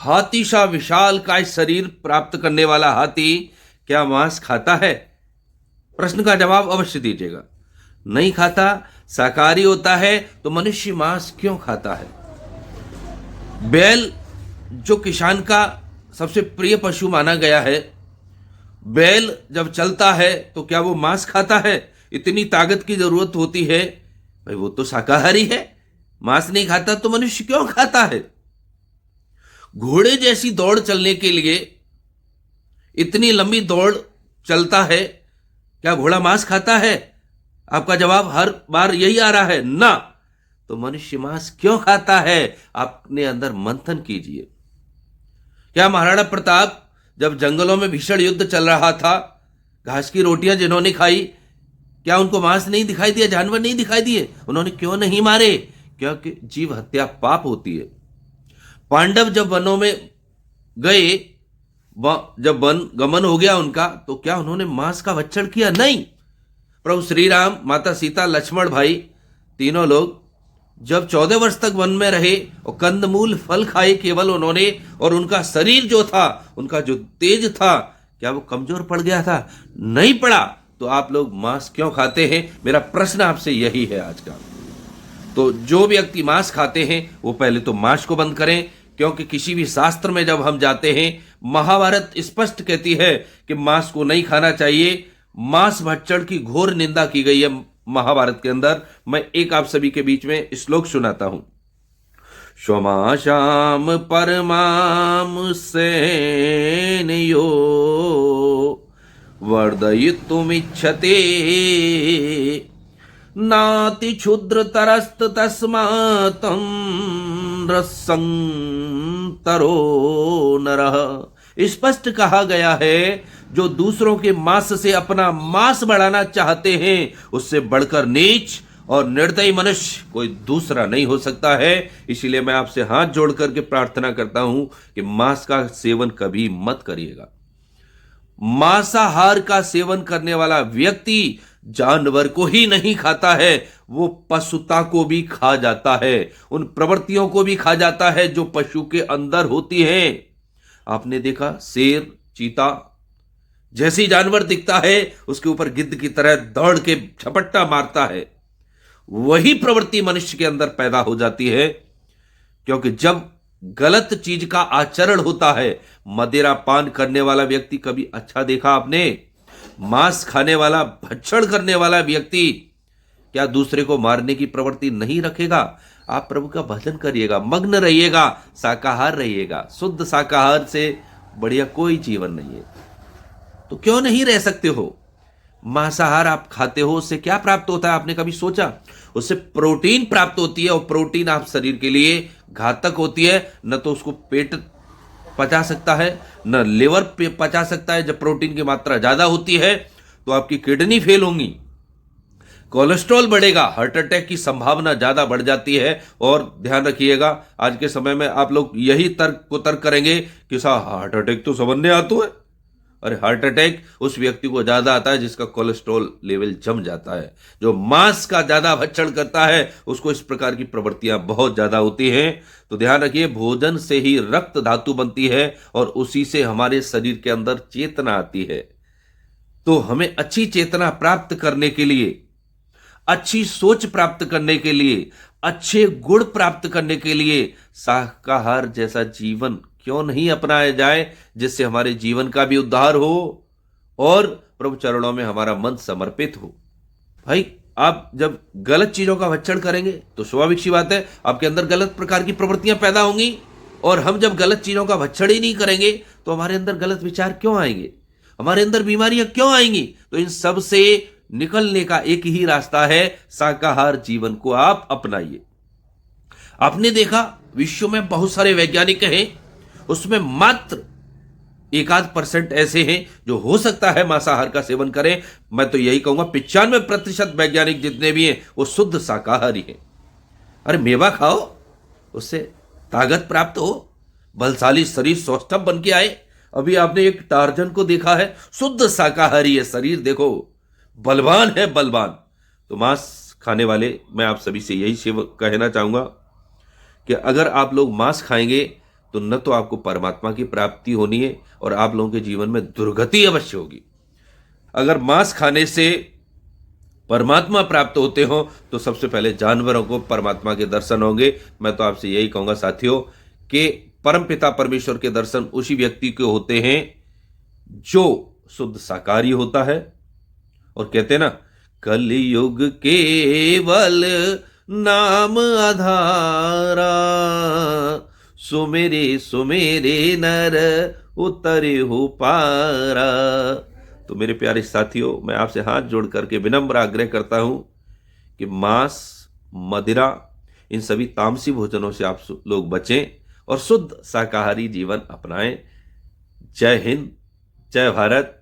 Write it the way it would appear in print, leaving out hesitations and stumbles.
हाथी सा विशाल काय शरीर प्राप्त करने वाला हाथी क्या मांस खाता है? प्रश्न का जवाब अवश्य दीजिएगा। नहीं खाता। शाकाहारी होता है तो मनुष्य मांस क्यों खाता है? बैल जो किसान का सबसे प्रिय पशु माना गया है, बैल जब चलता है तो क्या वो मांस खाता है? इतनी ताकत की जरूरत होती है, भाई वो तो शाकाहारी है, मांस नहीं खाता तो मनुष्य क्यों खाता है? घोड़े जैसी दौड़ चलने के लिए इतनी लंबी दौड़ चलता है, क्या घोड़ा मांस खाता है? आपका जवाब हर बार यही आ रहा है, ना। तो मनुष्य मांस क्यों खाता है? अपने अंदर मंथन कीजिए। क्या महाराणा प्रताप जब जंगलों में भीषण युद्ध चल रहा था, घास की रोटियां जिन्होंने खाई, क्या उनको मांस नहीं दिखाई दिया, जानवर नहीं दिखाई दिए? उन्होंने क्यों नहीं मारे? क्योंकि जीव हत्या पाप होती है। पांडव जब वनों में गए, जब वन गमन हो गया उनका, तो क्या उन्होंने मांस का भक्षण किया? नहीं। प्रभु श्री राम, माता सीता, लक्ष्मण भाई, तीनों लोग जब 14 वर्ष तक वन में रहे और कंदमूल फल खाए केवल उन्होंने, और उनका शरीर जो था, उनका जो तेज था, क्या वो कमजोर पड़ गया था? नहीं पड़ा। तो आप लोग मांस क्यों खाते हैं? मेरा प्रश्न आपसे यही है आज का। तो जो व्यक्ति मांस खाते हैं वो पहले तो मांस को बंद करें, क्योंकि किसी भी शास्त्र में जब हम जाते हैं, महाभारत स्पष्ट कहती है कि मांस को नहीं खाना चाहिए। मांस भक्षण की घोर निंदा की गई है महाभारत के अंदर। मैं एक आप सभी के बीच में श्लोक सुनाता हूं। श्वमाशाम परमाम सेनयो वर्धयितुमिच्छते नाति क्षुद्रतरस्त तस्मातं रसंतरो नरः। स्पष्ट कहा गया है, जो दूसरों के मांस से अपना मांस बढ़ाना चाहते हैं, उससे बढ़कर नीच और निर्दयी मनुष्य कोई दूसरा नहीं हो सकता है। इसीलिए मैं आपसे हाथ जोड़ करके प्रार्थना करता हूं कि मांस का सेवन कभी मत करिएगा। मांसाहार का सेवन करने वाला व्यक्ति जानवर को ही नहीं खाता है, वो पशुता को भी खा जाता है, उन प्रवृत्तियों को भी खा जाता है जो पशु के अंदर होती हैं। आपने देखा, शेर, चीता जैसी जानवर दिखता है, उसके ऊपर गिद्ध की तरह दौड़ के झपट्टा मारता है। वही प्रवृत्ति मनुष्य के अंदर पैदा हो जाती है, क्योंकि जब गलत चीज का आचरण होता है, मदिरा पान करने वाला व्यक्ति कभी अच्छा देखा आपने? मांस खाने वाला, भक्षण करने वाला व्यक्ति क्या दूसरे को मारने की प्रवृत्ति नहीं रखेगा? आप प्रभु का भजन करिएगा, मग्न रहिएगा, शाकाहार रहिएगा। शुद्ध शाकाहार से बढ़िया कोई जीवन नहीं है। तो क्यों नहीं रह सकते हो? मांसाहार आप खाते हो, उससे क्या प्राप्त होता है? आपने कभी सोचा? उससे प्रोटीन प्राप्त होती है, और प्रोटीन आप शरीर के लिए घातक होती है। न तो उसको पेट पचा सकता है, न लिवर पे पचा सकता है। जब प्रोटीन की मात्रा ज्यादा होती है तो आपकी किडनी फेल होंगी, कोलेस्ट्रॉल बढ़ेगा, हार्ट अटैक की संभावना ज्यादा बढ़ जाती है। और ध्यान रखिएगा, आज के समय में आप लोग यही तर्क करेंगे कि साहब हार्ट अटैक तो सबने आता है। अरे हार्ट अटैक उस व्यक्ति को ज्यादा आता है जिसका कोलेस्ट्रॉल लेवल जम जाता है। जो मांस का ज्यादा भक्षण करता है उसको इस प्रकार की प्रवृत्तियां बहुत ज्यादा होती हैं। तो ध्यान रखिए, भोजन से ही रक्त धातु बनती है और उसी से हमारे शरीर के अंदर चेतना आती है। तो हमें अच्छी चेतना प्राप्त करने के लिए, अच्छी सोच प्राप्त करने के लिए, अच्छे गुण प्राप्त करने के लिए शाकाहार जैसा जीवन क्यों नहीं अपनाया जाए, जिससे हमारे जीवन का भी उद्धार हो और प्रभु चरणों में हमारा मन समर्पित हो। भाई, आप जब गलत चीजों का भक्षण करेंगे तो स्वाभाविक सी बात है आपके अंदर गलत प्रकार की प्रवृत्तियां पैदा होंगी। और हम जब गलत चीजों का भक्षण ही नहीं करेंगे तो हमारे अंदर गलत विचार क्यों आएंगे, हमारे अंदर बीमारियां क्यों आएंगी? तो इन सब से निकलने का एक ही रास्ता है, शाकाहार जीवन को आप अपनाइए। आपने देखा, विश्व में बहुत सारे वैज्ञानिक हैं, उसमें मात्र 1% ऐसे हैं जो हो सकता है मांसाहार का सेवन करें। मैं तो यही कहूंगा 95% वैज्ञानिक जितने भी हैं वो शुद्ध शाकाहारी हैं। अरे मेवा खाओ, उससे ताकत प्राप्त हो, बलशाली शरीर सौष्ठव बन के आए। अभी आपने एक टार्जन को देखा है, शुद्ध शाकाहारी है, शरीर देखो बलवान है, बलवान। तो मांस खाने वाले मैं आप सभी से यही कहना चाहूंगा कि अगर आप लोग मांस खाएंगे तो न तो आपको परमात्मा की प्राप्ति होनी है और आप लोगों के जीवन में दुर्गति अवश्य होगी। अगर मांस खाने से परमात्मा प्राप्त होते हो तो सबसे पहले जानवरों को परमात्मा के दर्शन होंगे। मैं तो आपसे यही कहूंगा साथियों कि परमपिता परमेश्वर के दर्शन उसी व्यक्ति को होते हैं जो शुद्ध शाकाहारी होता है। और कहते हैं ना, कलयुग केवल नाम आधारा, सुमेरे सुमेरे नर उतरे हो पारा। तो मेरे प्यारे साथियों, मैं आपसे हाथ जोड़ करके विनम्र आग्रह करता हूं कि मांस, मदिरा, इन सभी तामसी भोजनों से आप लोग बचें और शुद्ध शाकाहारी जीवन अपनाएं। जय हिंद, जय भारत।